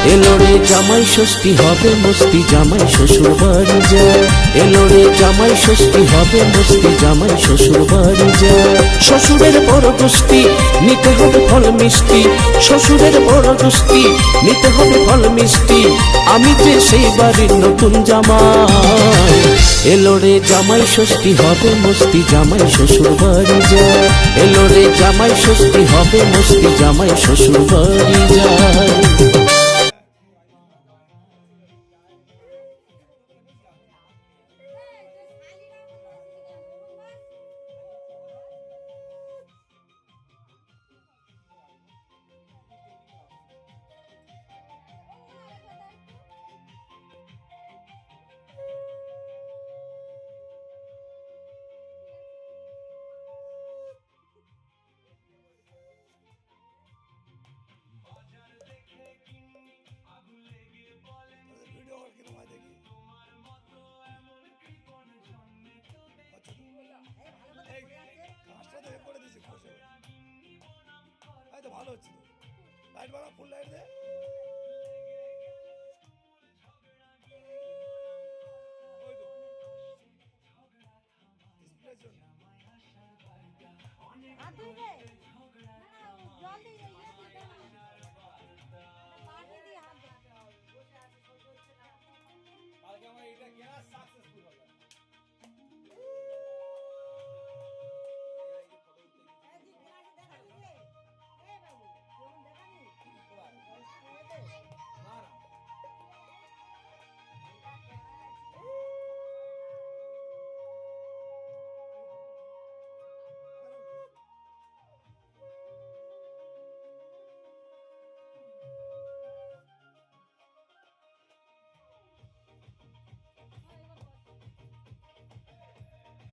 এলো রে জামাই ষষ্ঠী হবে মস্তি, জামাই শ্বশুর বাড়ি যায়। এলো রে জামাই ষষ্ঠী হবে মস্তি, জামাই শ্বশুর বাড়ি যায়। শ্বশুরের বড় গোষ্ঠী নিতে হবে ফল মিষ্টি, শ্বশুরের বড় গোষ্ঠী নিতে হবে ফল মিষ্টি। আমি যে সেই বাড়ির নতুন জামাই। এলো রে জামাই ষষ্ঠী হবে মস্তি, জামাই শ্বশুর বাড়ি যায়। এলো রে জামাই ষষ্ঠী হবে মস্তি, জামাই শ্বশুর বাড়ি যায়। ভালো হচ্ছে তো, লাইট বাড়া, ফুল লাইট দে। কালকে আমার এটা গ্যাস সাকসেসফুল।